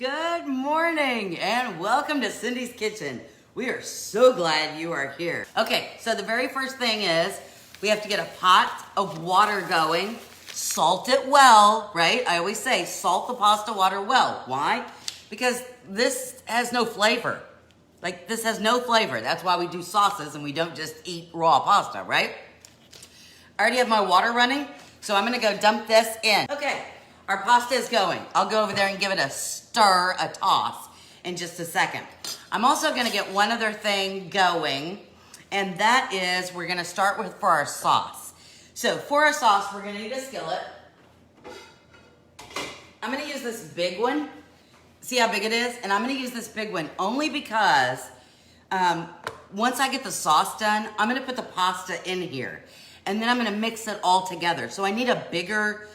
Good morning and welcome to Cindy's Kitchen. We are so glad you are here. Okay, so the very first thing is we have to get a pot of water going, salt it well, right? I always say salt the pasta water well. Why? Because this has no flavor. Like this has no flavor. That's why we do sauces and we don't just eat raw pasta, right? I already have my water running, so I'm gonna go dump this in. Okay, our pasta is going. I'll go over there and give it a stir, a toss in just a second. I'm also gonna get one other thing going, and that is we're gonna start with for our sauce. So for our sauce, we're gonna need a skillet. I'm gonna use this big one. See how big it is? And I'm gonna use this big one only because once I get the sauce done, I'm gonna put the pasta in here. And then I'm gonna mix it all together. So I need a bigger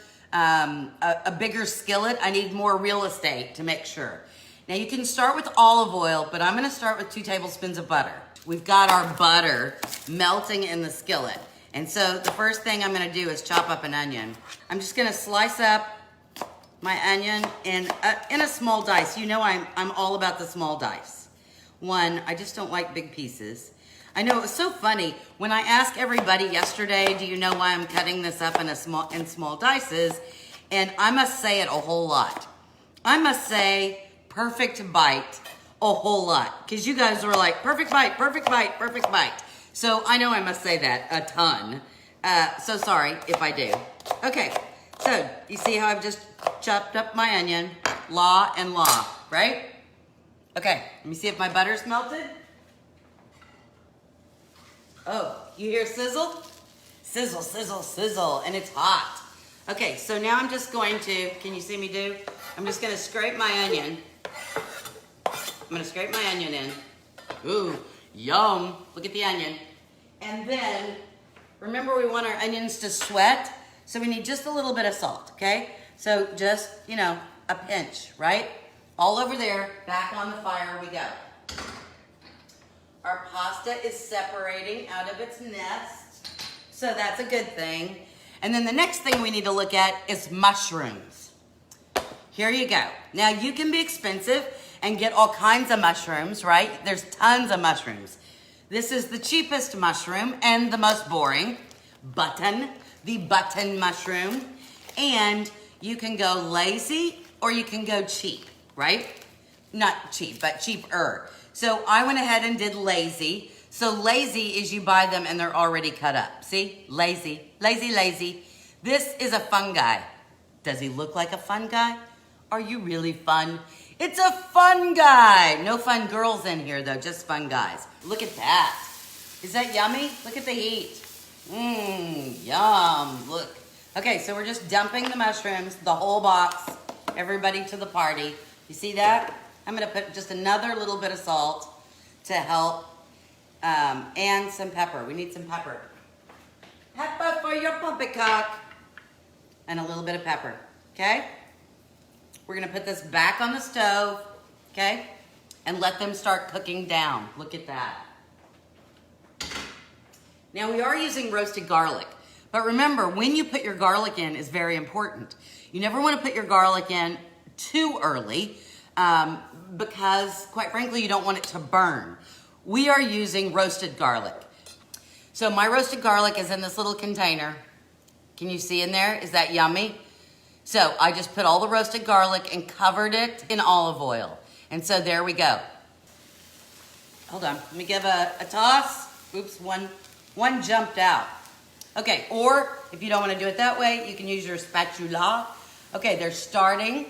skillet. I need more real estate to make sure. Now you can start with olive oil, but I'm gonna start with 2 tablespoons of butter. We've got our butter melting in the skillet. And so the first thing I'm gonna do is chop up an onion. I'm just gonna slice up my onion in a small dice. You know I'm all about the small dice. One, I just don't like big pieces. I know it was so funny when I asked everybody yesterday, do you know why I'm cutting this up in small dices? And I must say it a whole lot. I must say perfect bite a whole lot. Because you guys were like, perfect bite, perfect bite, perfect bite. So I know I must say that a ton. So sorry if I do. Okay, so you see how I've just chopped up my onion, law and law, right? Okay, let me see if my butter's melted. Oh, you hear sizzle? Sizzle, sizzle, sizzle, and it's hot. Okay, so now I'm just going to, can you see me do? I'm just gonna scrape my onion. I'm gonna scrape my onion in. Ooh, yum, look at the onion. And then, remember we want our onions to sweat, so we need just a little bit of salt, okay? So just, a pinch, right? All over there, back on the fire we go. Our pasta is separating out of its nest, so that's a good thing. And then the next thing we need to look at is mushrooms. Here you go. Now you can be expensive and get all kinds of mushrooms, right? There's tons of mushrooms. This is the cheapest mushroom and the most boring, the button mushroom. And you can go lazy or you can go cheap, right? Not cheap, but cheaper. So I went ahead and did lazy. So lazy is you buy them and they're already cut up. See? Lazy, lazy, lazy. This is a fun guy. Does he look like a fun guy? Are you really fun? It's a fun guy. No fun girls in here though, just fun guys. Look at that. Is that yummy? Look at the heat. Yum, look. Okay, so we're just dumping the mushrooms, the whole box, everybody to the party. You see that? I'm gonna put just another little bit of salt to help, and some pepper. We need some pepper. Pepper for your poppycock. And a little bit of pepper, okay? We're gonna put this back on the stove, okay? And let them start cooking down. Look at that. Now we are using roasted garlic, but remember, when you put your garlic in is very important. You never wanna put your garlic in too early, because quite frankly, you don't want it to burn. We are using roasted garlic. So my roasted garlic is in this little container. Can you see in there? Is that yummy? So I just put all the roasted garlic and covered it in olive oil. And so there we go. Hold on, let me give a toss. Oops, one jumped out. Okay, or if you don't want to do it that way, you can use your spatula. Okay, they're starting.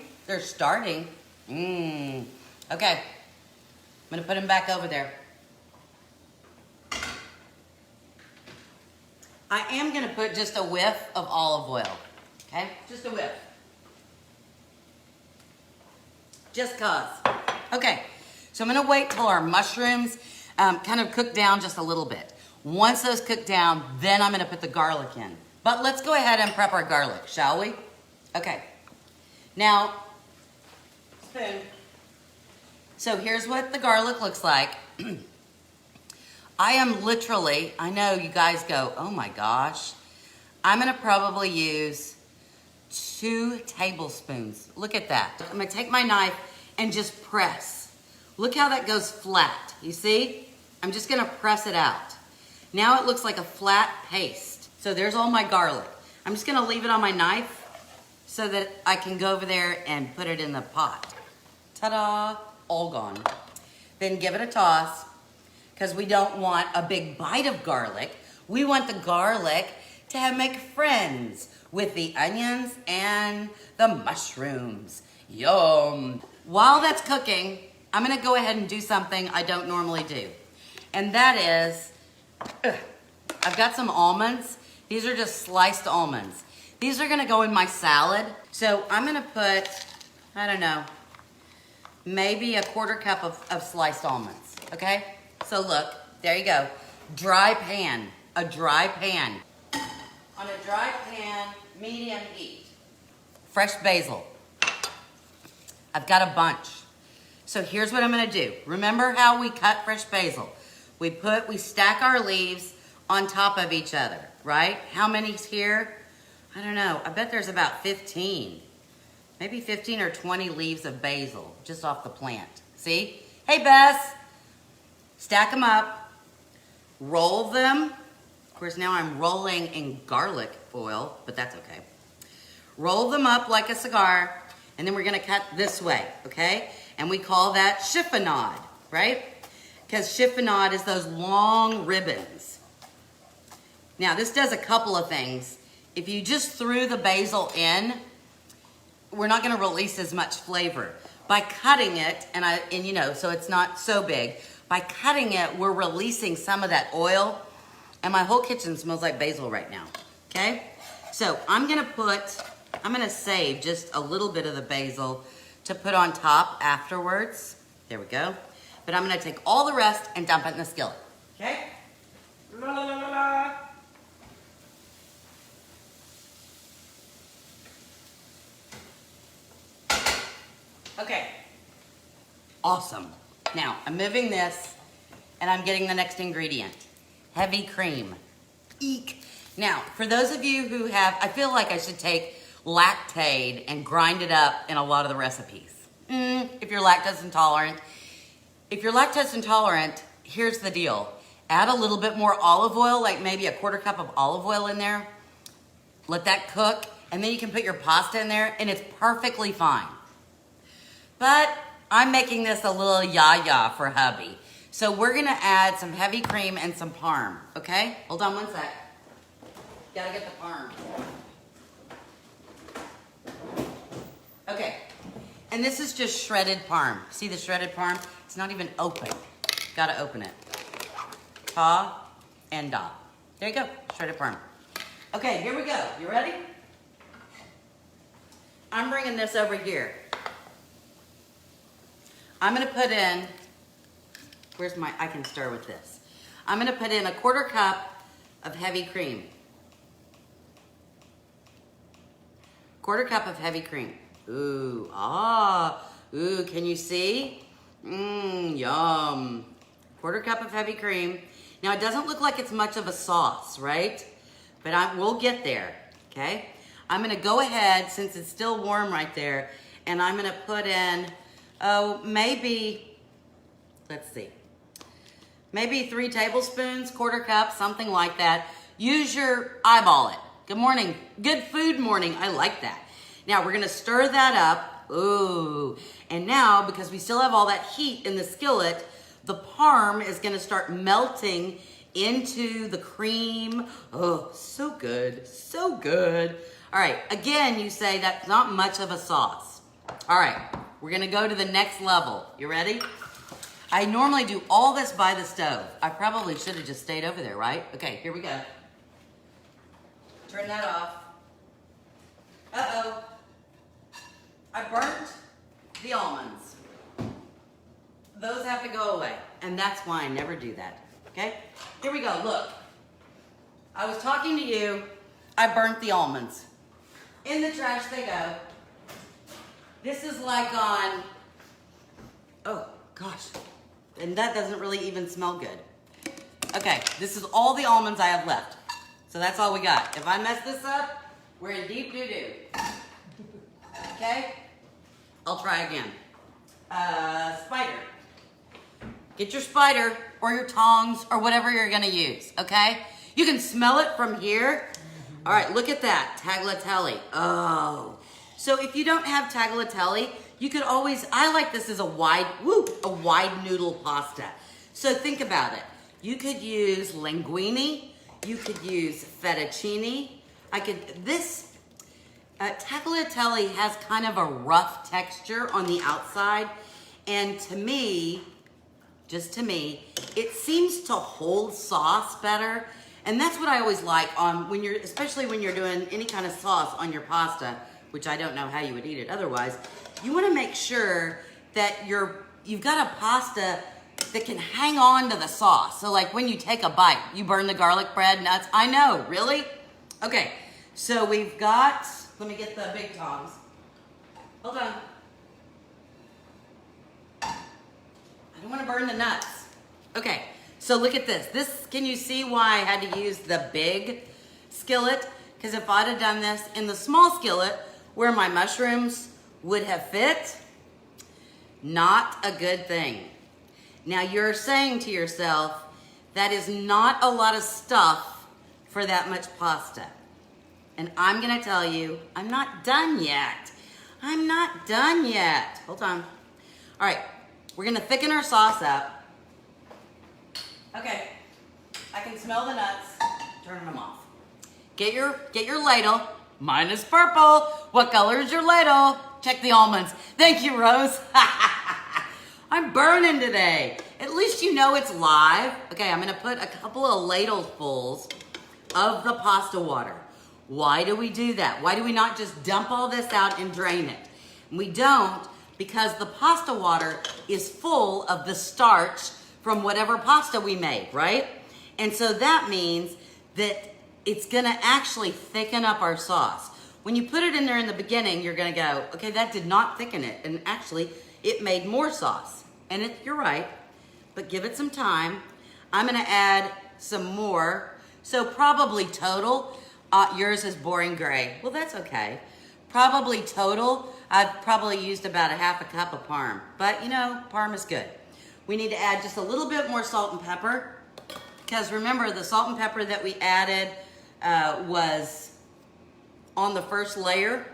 Okay, I'm gonna put them back over there. I am gonna put just a whiff of olive oil, okay? Just a whiff. Just cause. Okay, so I'm gonna wait till our mushrooms kind of cook down just a little bit. Once those cook down, then I'm gonna put the garlic in. But let's go ahead and prep our garlic, shall we? Okay, now, spoon. So here's what the garlic looks like. I am literally, I know you guys go, oh my gosh. I'm gonna probably use 2 tablespoons. Look at that. I'm gonna take my knife and just press. Look how that goes flat. You see? I'm just gonna press it out. Now it looks like a flat paste. So there's all my garlic. I'm just gonna leave it on my knife so that I can go over there and put it in the pot. Ta-da, all gone. Then give it a toss, because we don't want a big bite of garlic. We want the garlic to make friends with the onions and the mushrooms. Yum. While that's cooking, I'm gonna go ahead and do something I don't normally do. And that is, I've got some almonds. These are just sliced almonds. These are gonna go in my salad. So I'm gonna put, I don't know, maybe a 1/4 cup of sliced almonds, okay? So look, there you go. Dry pan, a dry pan. On a dry pan, medium heat. Fresh basil. I've got a bunch. So here's what I'm gonna do. Remember how we cut fresh basil? We stack our leaves on top of each other, right? How many's here? I don't know, I bet there's about 15. Maybe 15 or 20 leaves of basil just off the plant. See? Hey, Bess. Stack them up, roll them. Of course, now I'm rolling in garlic oil, but that's okay. Roll them up like a cigar, and then we're gonna cut this way, okay? And we call that chiffonade, right? Because chiffonade is those long ribbons. Now, this does a couple of things. If you just threw the basil in, we're not gonna release as much flavor. By cutting it, and you know, so it's not so big, by cutting it, we're releasing some of that oil, and my whole kitchen smells like basil right now, okay? So I'm gonna save just a little bit of the basil to put on top afterwards. There we go. But I'm gonna take all the rest and dump it in the skillet, okay? La, la, la, la, la. Okay, awesome. Now, I'm moving this, and I'm getting the next ingredient. Heavy cream. Eek. Now, for those of you who have, I feel like I should take Lactaid and grind it up in a lot of the recipes. If you're lactose intolerant. If you're lactose intolerant, here's the deal. Add a little bit more olive oil, like maybe a 1/4 cup of olive oil in there. Let that cook, and then you can put your pasta in there, and it's perfectly fine. But I'm making this a little yah-yah for hubby. So we're gonna add some heavy cream and some parm, okay? Hold on one sec. Gotta get the parm. Okay, and this is just shredded parm. See the shredded parm? It's not even open. Gotta open it. Ta and da. There you go, shredded parm. Okay, here we go. You ready? I'm bringing this over here. I'm gonna put in, I can stir with this. I'm gonna put in a 1/4 cup of heavy cream. 1/4 cup of heavy cream. Ooh, ooh, can you see? Yum. 1/4 cup of heavy cream. Now it doesn't look like it's much of a sauce, right? But we'll get there, okay? I'm gonna go ahead, since it's still warm right there, and I'm gonna put in, maybe, let's see, maybe 3 tablespoons, 1/4 cup, something like that. Use your eyeball it. Good morning, good food morning, I like that. Now we're gonna stir that up, ooh. And now, because we still have all that heat in the skillet, the parm is gonna start melting into the cream. Oh, so good, so good. All right, again, you say that's not much of a sauce. All right, we're gonna go to the next level. You ready? I normally do all this by the stove. I probably should have just stayed over there, right? Okay, here we go. Turn that off. Uh-oh. I burnt the almonds. Those have to go away, and that's why I never do that, okay? Here we go, look. I was talking to you, I burnt the almonds. In the trash they go. This is like on, oh gosh, and that doesn't really even smell good. Okay, this is all the almonds I have left. So that's all we got. If I mess this up, we're in deep doo-doo. Okay? I'll try again. spider. Get your spider or your tongs or whatever you're gonna use, okay? You can smell it from here. All right, look at that, tagliatelle. Oh. So if you don't have tagliatelle, you could always, I like this as a wide noodle pasta. So think about it. You could use linguine, you could use fettuccine. Tagliatelle has kind of a rough texture on the outside. And to me, just to me, it seems to hold sauce better. And that's what I always like on especially when you're doing any kind of sauce on your pasta, which I don't know how you would eat it otherwise. You want to make sure that you've got a pasta that can hang on to the sauce. So like when you take a bite, you burn the garlic bread nuts. I know, really? Okay, so we've got, let me get the big tongs. Hold on. I don't want to burn the nuts. Okay, so look at this. Can you see why I had to use the big skillet? Because if I'd have done this in the small skillet where my mushrooms would have fit, not a good thing. Now you're saying to yourself, that is not a lot of stuff for that much pasta. And I'm gonna tell you, I'm not done yet. I'm not done yet. Hold on. All right, we're gonna thicken our sauce up. Okay, I can smell the nuts, turning them off. Get your ladle. Mine is purple. What color is your ladle? Check the almonds. Thank you, Rose. I'm burning today. At least you know it's live. Okay, I'm gonna put a couple of ladlefuls of the pasta water. Why do we do that? Why do we not just dump all this out and drain it? We don't, because the pasta water is full of the starch from whatever pasta we made, right? And so that means that it's gonna actually thicken up our sauce. When you put it in there in the beginning, you're gonna go, okay, that did not thicken it. And actually, it made more sauce. And you're right, but give it some time. I'm gonna add some more. So probably total, yours is boring gray. Well, that's okay. Probably total, I've probably used about a half a cup of Parm. But you know, Parm is good. We need to add just a little bit more salt and pepper, because remember, the salt and pepper that we added was on the first layer.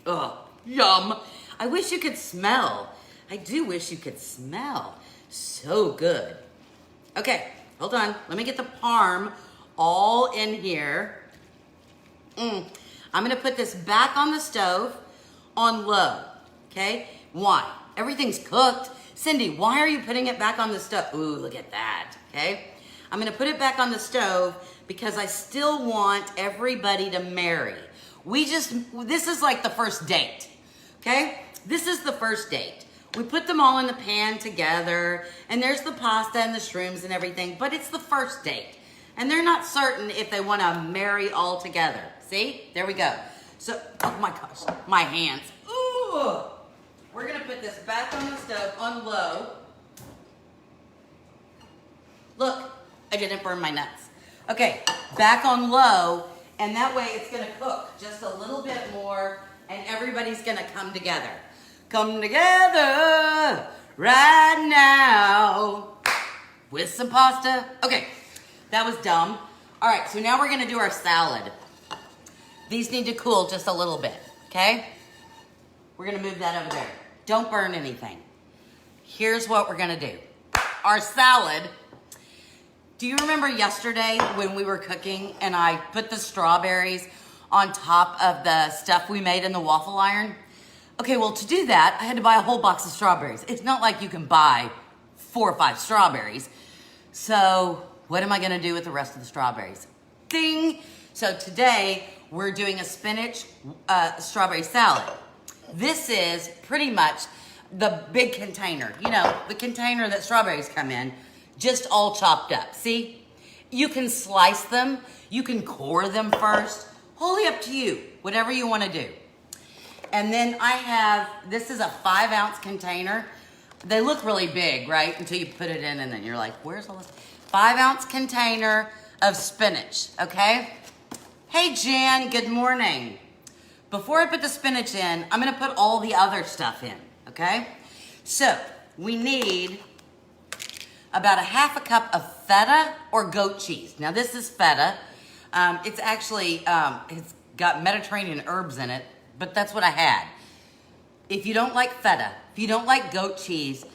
Oh, yum. I wish you could smell. I do wish you could smell. So good. Okay, hold on. Let me get the Parm all in here. I'm gonna put this back on the stove on low, okay? Why? Everything's cooked. Cindy, why are you putting it back on the stove? Ooh, look at that, okay? I'm gonna put it back on the stove because I still want everybody to marry. This is like the first date, okay? This is the first date. We put them all in the pan together, and there's the pasta and the shrooms and everything, but it's the first date. And they're not certain if they wanna marry all together. See, there we go. So, oh my gosh, my hands. Ooh. We're gonna put this back on the stove on low. Look, I didn't burn my nuts. Okay, back on low, and that way it's gonna cook just a little bit more, and everybody's gonna come together. Come together right now with some pasta. Okay, that was dumb. All right, so now we're gonna do our salad. These need to cool just a little bit, okay? We're gonna move that over there. Don't burn anything. Here's what we're gonna do. Our salad. Do you remember yesterday when we were cooking and I put the strawberries on top of the stuff we made in the waffle iron? Okay, well, to do that, I had to buy a whole box of strawberries. It's not like you can buy 4 or 5 strawberries. So what am I gonna do with the rest of the strawberries? Ding! So today, we're doing a spinach strawberry salad. This is pretty much the big container, you know, the container that strawberries come in, just all chopped up. See? You can slice them, you can core them first, wholly up to you, whatever you want to do. And then I have, this is a 5-ounce container. They look really big, right? Until you put it in and then you're like, where's all this? 5-ounce container of spinach, okay? Hey Jan, good morning. Before I put the spinach in, I'm gonna put all the other stuff in, okay? So we need about a half a cup of feta or goat cheese. Now this is feta. It's actually, it's got Mediterranean herbs in it, but that's what I had. If you don't like feta, if you don't like goat cheese,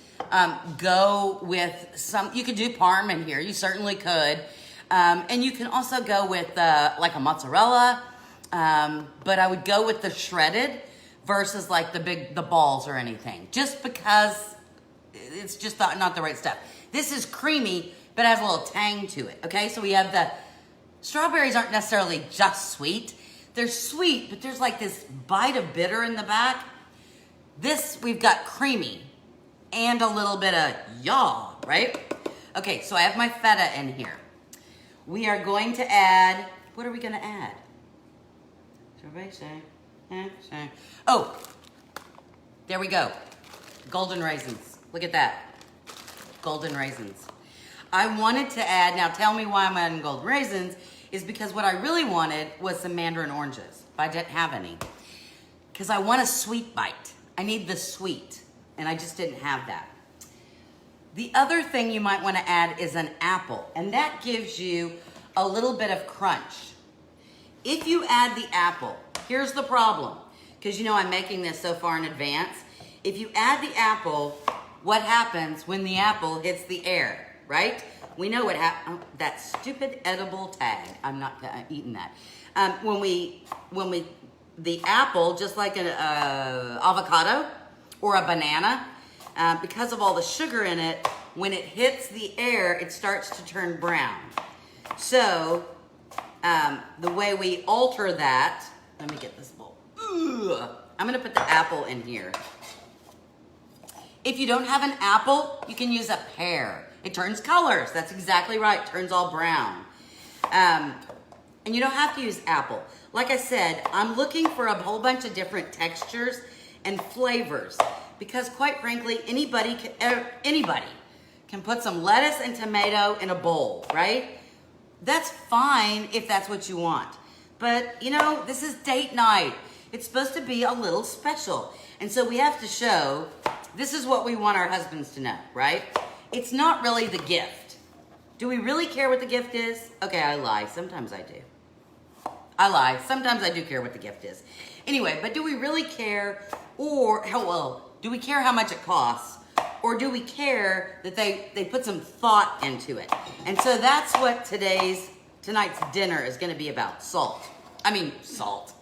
go with some, you could do Parm in here, you certainly could. And you can also go with like a mozzarella, but I would go with the shredded versus like the balls or anything, just because it's just not the right stuff. This is creamy, but it has a little tang to it, okay? So we have the strawberries aren't necessarily just sweet. They're sweet, but there's like this bite of bitter in the back. This, we've got creamy and a little bit of yaw, right? Okay, so I have my feta in here. We are going to add, what are we gonna add? Oh, there we go. Golden raisins, look at that. Golden raisins. I wanted to add, now tell me why I'm adding golden raisins, is because what I really wanted was some mandarin oranges, but I didn't have any. Because I want a sweet bite. I need the sweet, and I just didn't have that. The other thing you might want to add is an apple, and that gives you a little bit of crunch. If you add the apple, here's the problem, because you know I'm making this so far in advance. If you add the apple, what happens when the apple hits the air, right? We know what happens. Oh, that stupid edible tag. I'm not eating that. The apple, just like an avocado or a banana, because of all the sugar in it, when it hits the air, it starts to turn brown. So the way we alter that, let me get this bowl. I'm gonna put the apple in here. If you don't have an apple, you can use a pear. It turns colors, that's exactly right, it turns all brown. And you don't have to use apple. Like I said, I'm looking for a whole bunch of different textures and flavors because quite frankly, anybody can put some lettuce and tomato in a bowl, right? That's fine if that's what you want. But you know, this is date night. It's supposed to be a little special. And so we have to show, this is what we want our husbands to know, right? It's not really the gift. Do we really care what the gift is? Okay, I lie, sometimes I do. I lie, sometimes I do care what the gift is. Anyway, but do we really care, or, well, do we care how much it costs? Or do we care that they put some thought into it? And so that's what tonight's dinner is gonna be about, salt. Salt.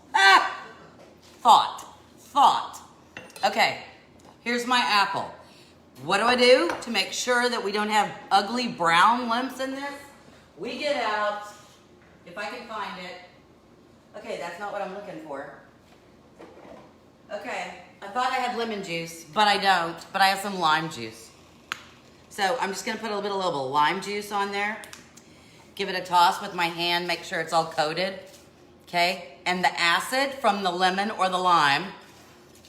Thought. Okay, here's my apple. What do I do to make sure that we don't have ugly brown lumps in this? We get out, if I can find it. Okay, that's not what I'm looking for. Okay, I thought I had lemon juice, but I don't, but I have some lime juice. So I'm just gonna put a little bit of lime juice on there. Give it a toss with my hand, make sure it's all coated, okay? And the acid from the lemon or the lime,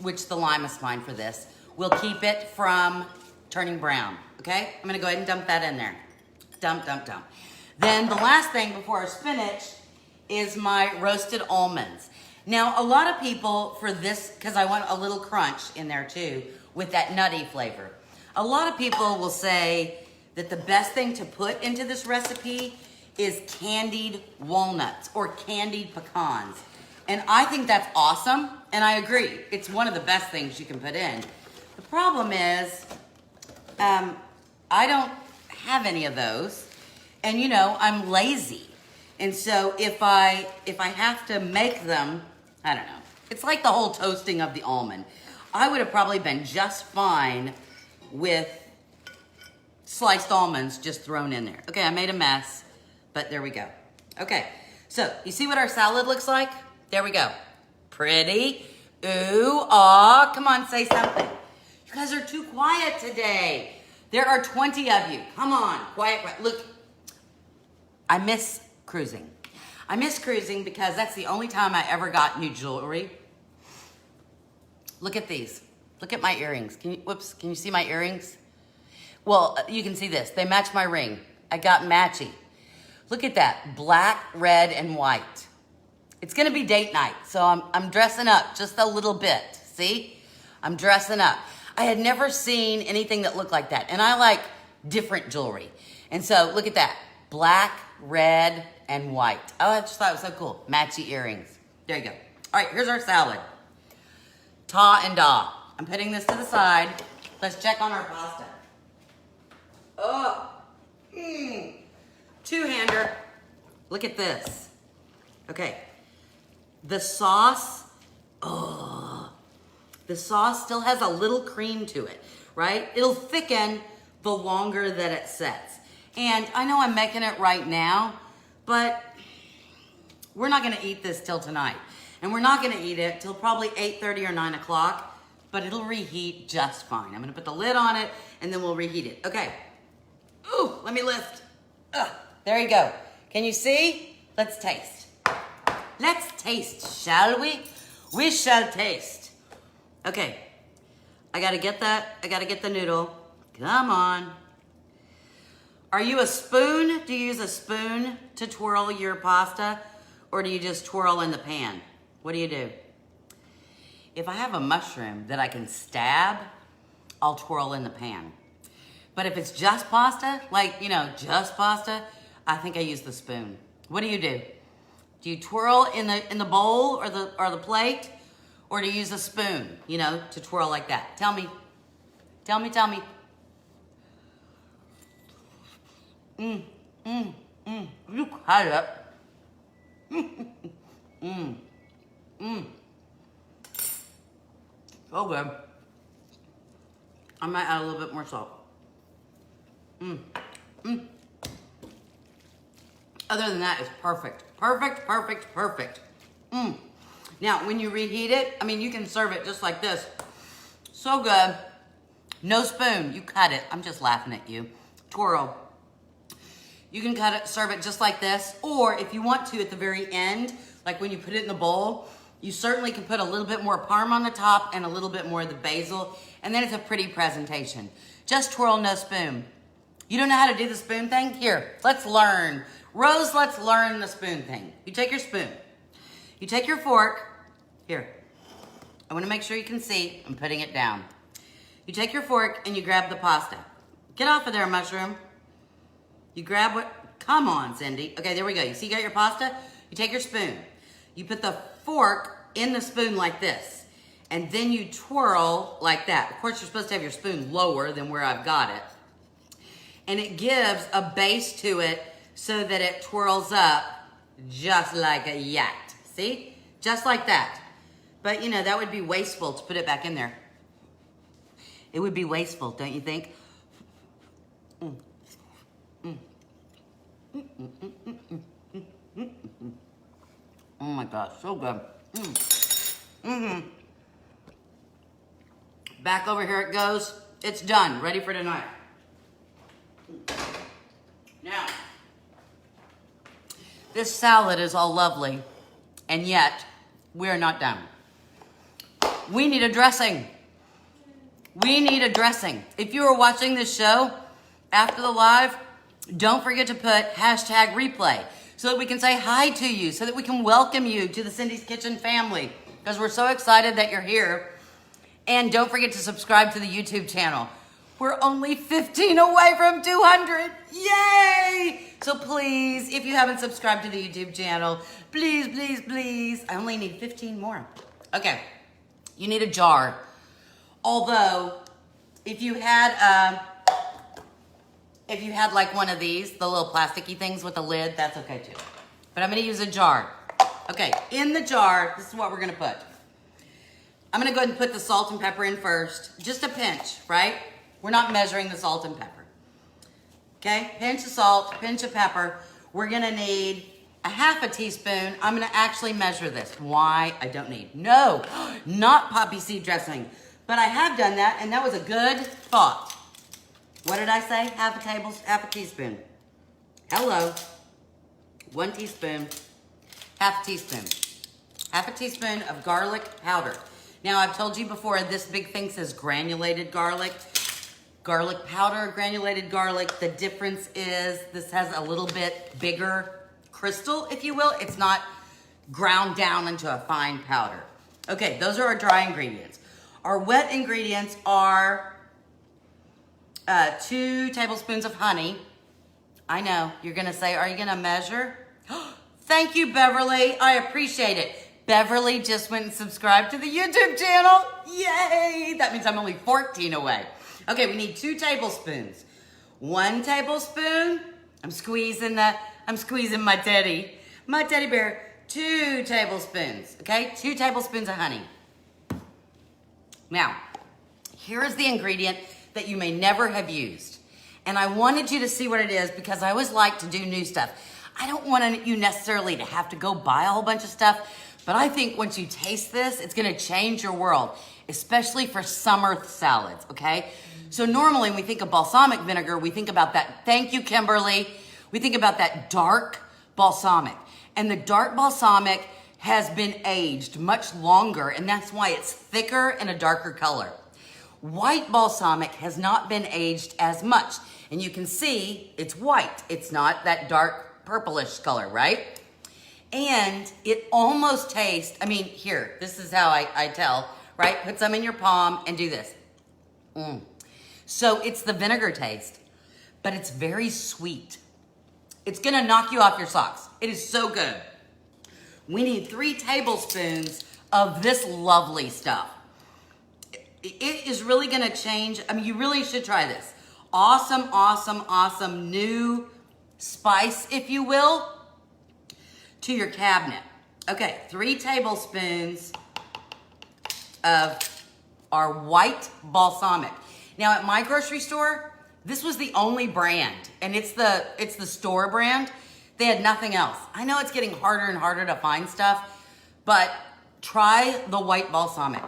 which the lime is fine for this, will keep it from turning brown, okay? I'm gonna go ahead and dump that in there. Dump. Then the last thing before our spinach is my roasted almonds. Now, a lot of people for this, because I want a little crunch in there too, with that nutty flavor. A lot of people will say that the best thing to put into this recipe is candied walnuts or candied pecans. And I think that's awesome, and I agree. It's one of the best things you can put in. The problem is, I don't have any of those, and you know, I'm lazy. And so if I have to make them, I don't know. It's like the whole toasting of the almond. I would have probably been just fine with sliced almonds just thrown in there. Okay, I made a mess, but there we go. Okay, so you see what our salad looks like? There we go. Pretty. Ooh, aw, come on, say something. You guys are too quiet today. There are 20 of you. Come on, quiet. Look, I miss cruising. I miss cruising because that's the only time I ever got new jewelry. Look at these. Look at my earrings. Can you see my earrings? Well, you can see this. They match my ring. I got matchy. Look at that, black, red, and white. It's gonna be date night, so I'm dressing up just a little bit, see? I'm dressing up. I had never seen anything that looked like that. And I like different jewelry. And so look at that. Black, red, and white. Oh, I just thought it was so cool. Matchy earrings. There you go. All right, here's our salad. Ta and da. I'm putting this to the side. Let's check on our pasta. Oh, two-hander. Look at this. Okay, the sauce, the sauce still has a little cream to it, right? It'll thicken the longer that it sets. And I know I'm making it right now, but we're not gonna eat this till tonight. And we're not gonna eat it till probably 8:30 or 9 o'clock, but it'll reheat just fine. I'm gonna put the lid on it and then we'll reheat it. Okay. Ooh, let me lift. There you go. Can you see? Let's taste. Let's taste, shall we? We shall taste. Okay. I gotta get that. I gotta get the noodle. Come on. Are you a spoon? Do you use a spoon to twirl your pasta? Or do you just twirl in the pan? What do you do? If I have a mushroom that I can stab, I'll twirl in the pan. But if it's just pasta, like, you know, just pasta, I think I use the spoon. What do you do? Do you twirl in the bowl or the plate? Or do you use a spoon, you know, to twirl like that? Tell me. Tell me, tell me. You cut it. So good. I might add a little bit more salt. Other than that, it's perfect. Perfect, perfect, perfect. Now, when you reheat it, I mean, you can serve it just like this. So good. No spoon. You cut it. I'm just laughing at you. Twirl. You can cut it, serve it just like this. Or if you want to at the very end, like when you put it in the bowl, you certainly can put a little bit more parm on the top and a little bit more of the basil. And then it's a pretty presentation. Just twirl, no spoon. You don't know how to do the spoon thing? Here, let's learn. Rose, let's learn the spoon thing. You take your spoon. You take your fork. Here, I want to make sure you can see. I'm putting it down. You take your fork and you grab the pasta. Get off of there, mushroom. You grab what? Come on, Cindy. Okay, there we go. You see you got your pasta? You take your spoon. You put the fork in the spoon like this. And then you twirl like that. Of course, you're supposed to have your spoon lower than where I've got it. And it gives a base to it so that it twirls up just like a yacht. See? Just like that. But, you know, that would be wasteful to put it back in there. It would be wasteful, don't you think? Oh my gosh, so good. Back over here it goes. It's done, ready for tonight. Now, this salad is all lovely, and yet we're not done. We need a dressing. We need a dressing. If you are watching this show after the live, don't forget to put #replay so that we can say hi to you, so that we can welcome you to the Cindy's Kitchen family, because we're so excited that you're here. And don't forget to subscribe to the YouTube channel. We're only 15 away from 200. Yay! So please, if you haven't subscribed to the YouTube channel, please, please, please. I only need 15 more. Okay, you need a jar. Although, if you had like one of these, the little plasticky things with a lid, that's okay too. But I'm gonna use a jar. Okay, in the jar, this is what we're gonna put. I'm gonna go ahead and put the salt and pepper in first. Just a pinch, right? We're not measuring the salt and pepper. Okay, pinch of salt, pinch of pepper. We're gonna need a ½ teaspoon. I'm gonna actually measure this. Why? I don't need. No, not poppy seed dressing. But I have done that, and that was a good thought. What did I say? ½ teaspoon. Hello. 1 teaspoon. ½ teaspoon. ½ teaspoon of garlic powder. Now, I've told you before, this big thing says granulated garlic. Garlic powder, granulated garlic. The difference is this has a little bit bigger crystal, if you will. It's not ground down into a fine powder. Okay, those are our dry ingredients. Our wet ingredients are 2 tablespoons of honey. I know, you're gonna say, are you gonna measure? Thank you, Beverly, I appreciate it. Beverly just went and subscribed to the YouTube channel. Yay, that means I'm only 14 away. Okay, we need 2 tablespoons. 1 tablespoon, I'm squeezing my teddy bear. 2 tablespoons, okay? 2 tablespoons of honey. Now, here is the ingredient that you may never have used. And I wanted you to see what it is because I always like to do new stuff. I don't want you necessarily to have to go buy a whole bunch of stuff, but I think once you taste this, it's gonna change your world, especially for summer salads, okay? So normally when we think of balsamic vinegar, we think about that, thank you, Kimberly. We think about that dark balsamic. And the dark balsamic has been aged much longer, and that's why it's thicker and a darker color. White balsamic has not been aged as much. And you can see it's white. It's not that dark purplish color, right? And it almost tastes, I mean, here, this is how I tell, right? Put some in your palm and do this. So it's the vinegar taste, but it's very sweet. It's gonna knock you off your socks. It is so good. We need 3 tablespoons of this lovely stuff. It is really gonna change. I mean, you really should try this. Awesome, awesome, awesome new spice, if you will, to your cabinet. Okay, 3 tablespoons of our white balsamic. Now at my grocery store, this was the only brand, and it's the store brand. They had nothing else. I know it's getting harder and harder to find stuff, but try the white balsamic.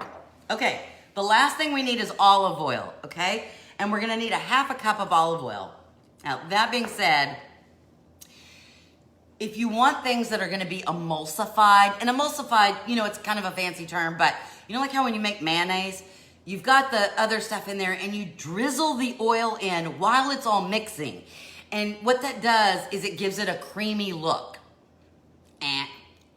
Okay, the last thing we need is olive oil, okay? And we're gonna need a 1/2 cup of olive oil. Now, that being said, if you want things that are gonna be emulsified, and emulsified, you know, it's kind of a fancy term, but you know like how when you make mayonnaise, you've got the other stuff in there and you drizzle the oil in while it's all mixing. And what that does is it gives it a creamy look.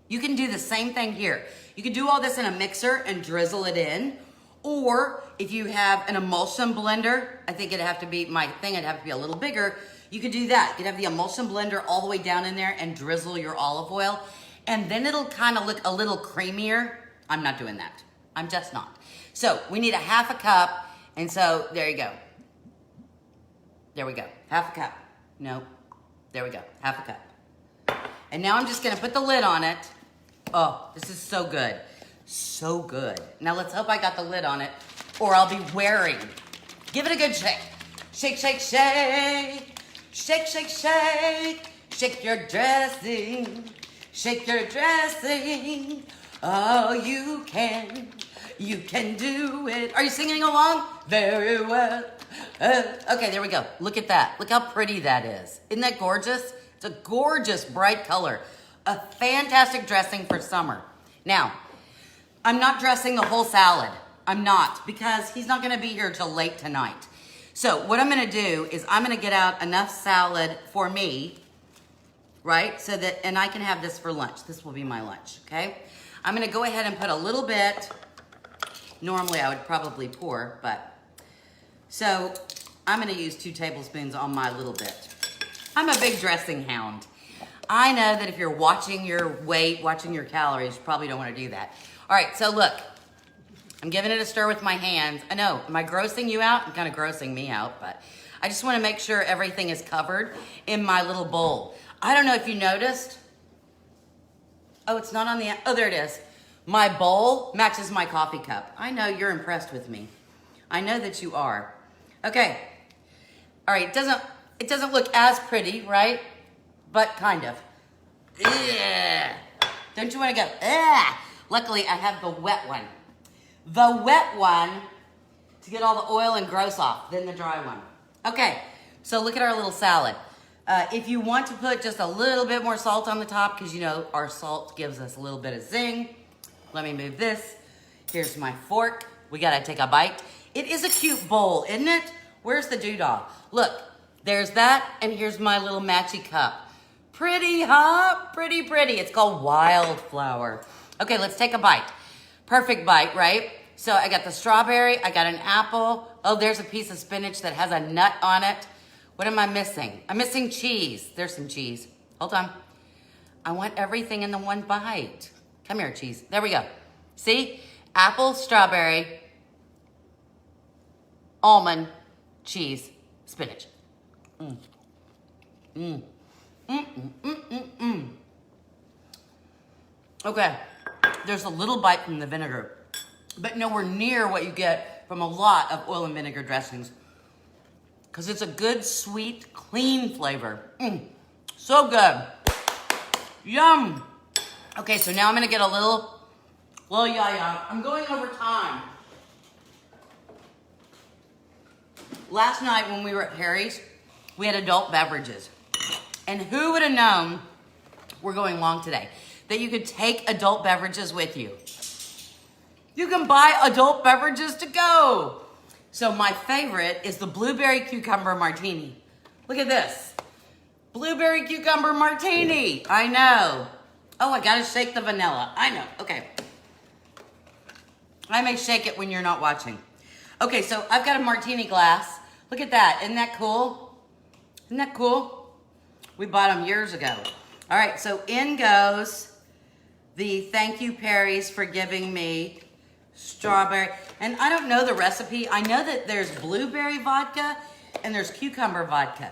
You can do the same thing here. You can do all this in a mixer and drizzle it in. Or if you have an emulsion blender, I think it'd have to be, my thing would have to be a little bigger. You could do that. You could have the emulsion blender all the way down in there and drizzle your olive oil. And then it'll kind of look a little creamier. I'm not doing that. I'm just not. So we need a 1/2 cup. And so there you go. There we go. 1/2 cup. No. There we go. 1/2 cup. And now I'm just going to put the lid on it. Oh, this is so good. So good. Now let's hope I got the lid on it or I'll be wearing. Give it a good shake. Shake, shake, shake. Shake, shake, shake. Shake your dressing. Shake your dressing. Oh, you can. You can do it. Are you singing along? Very well. Okay, there we go. Look at that. Look how pretty that is. Isn't that gorgeous? It's a gorgeous bright color. A fantastic dressing for summer. Now, I'm not dressing the whole salad. I'm not, because he's not gonna be here till late tonight. So what I'm gonna do is I'm gonna get out enough salad for me, right? So that, and I can have this for lunch. This will be my lunch, okay? I'm gonna go ahead and put a little bit. Normally I would probably pour, but. So I'm gonna use 2 tablespoons on my little bit. I'm a big dressing hound. I know that if you're watching your weight, watching your calories, you probably don't wanna do that. All right, so look, I'm giving it a stir with my hands. I know, am I grossing you out? I'm kind of grossing me out, but I just wanna make sure everything is covered in my little bowl. I don't know if you noticed. Oh, it's not on the, oh, there it is. My bowl matches my coffee cup. I know you're impressed with me. I know that you are. Okay, all right, it doesn't look as pretty, right? But kind of. Ugh. Don't you wanna go, ugh? Luckily, I have the wet one. The wet one to get all the oil and gross off, then the dry one. Okay, so look at our little salad. If you want to put just a little bit more salt on the top, because you know our salt gives us a little bit of zing. Let me move this. Here's my fork. We gotta take a bite. It is a cute bowl, isn't it? Where's the doodah? Look, there's that, and here's my little matchy cup. Pretty, huh? Pretty, pretty. It's called Wildflower. Okay, let's take a bite. Perfect bite, right? So I got the strawberry, I got an apple. Oh, there's a piece of spinach that has a nut on it. What am I missing? I'm missing cheese. There's some cheese. Hold on. I want everything in the one bite. Come here, cheese. There we go. See? Apple, strawberry, almond, cheese, spinach. Mm. Mm. Mm, mm, mm, mm, mm. Okay, there's a little bite from the vinegar, but nowhere near what you get from a lot of oil and vinegar dressings, because it's a good, sweet, clean flavor. So good. Yum. Okay, so now I'm gonna get a little yaya. I'm going over time. Last night when we were at Harry's, we had adult beverages. And who would have known, we're going long today, that you could take adult beverages with you. You can buy adult beverages to go. So my favorite is the blueberry cucumber martini. Look at this. Blueberry cucumber martini. I know. Oh, I gotta shake the vanilla. I know, okay. I may shake it when you're not watching. Okay, so I've got a martini glass. Look at that, isn't that cool? Isn't that cool? We bought them years ago. All right, so in goes the thank you, Perry's, for giving me strawberry. And I don't know the recipe. I know that there's blueberry vodka and there's cucumber vodka.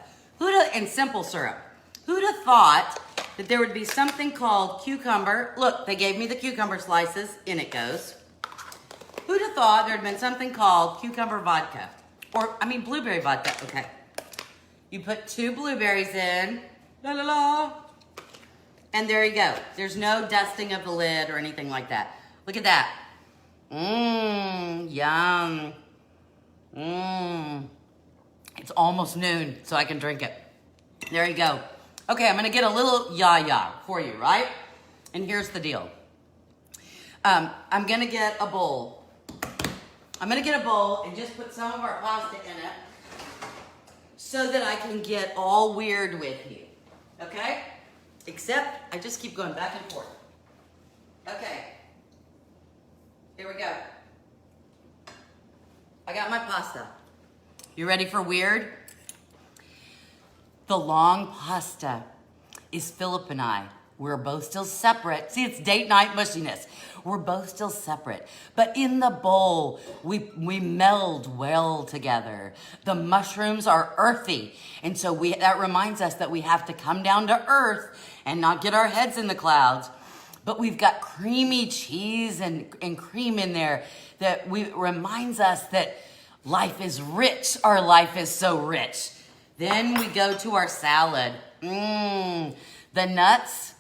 And simple syrup. Who'd have thought that there would be something called cucumber? Look, they gave me the cucumber slices. In it goes. Who'd have thought there'd been something called cucumber vodka? Blueberry vodka, okay. You put 2 blueberries in, la la la, and there you go. There's no dusting of the lid or anything like that. Look at that. Yum. It's almost noon, so I can drink it. There you go. Okay, I'm gonna get a little yaya for you, right? And here's the deal. I'm gonna get a bowl. I'm gonna get a bowl and just put some of our pasta in it so that I can get all weird with you, okay? Except I just keep going back and forth. Okay, here we go. I got my pasta. You ready for weird? The long pasta is Philip and I. We're both still separate. See, it's date night mushiness. We're both still separate. But in the bowl, we meld well together. The mushrooms are earthy. And so that reminds us that we have to come down to earth and not get our heads in the clouds. But we've got creamy cheese and cream in there that reminds us that life is rich. Our life is so rich. Then we go to our salad. The nuts.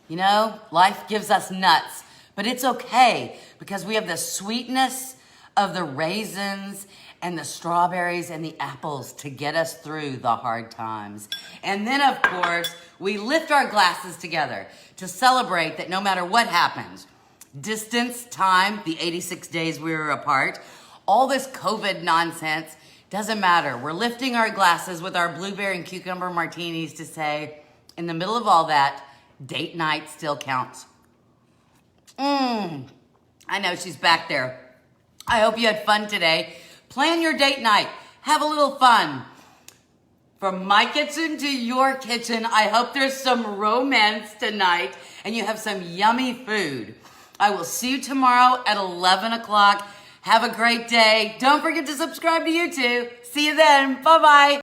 You know, life gives us nuts, but it's okay because we have the sweetness of the raisins and the strawberries and the apples to get us through the hard times. And then, of course, we lift our glasses together to celebrate that no matter what happens, distance, time, the 86 days we were apart, all this COVID nonsense, doesn't matter. We're lifting our glasses with our blueberry and cucumber martinis to say, in the middle of all that, date night still counts. I know she's back there. I hope you had fun today. Plan your date night. Have a little fun. From my kitchen to your kitchen, I hope there's some romance tonight and you have some yummy food. I will see you tomorrow at 11 o'clock. Have a great day. Don't forget to subscribe to YouTube. See you then. Bye-bye.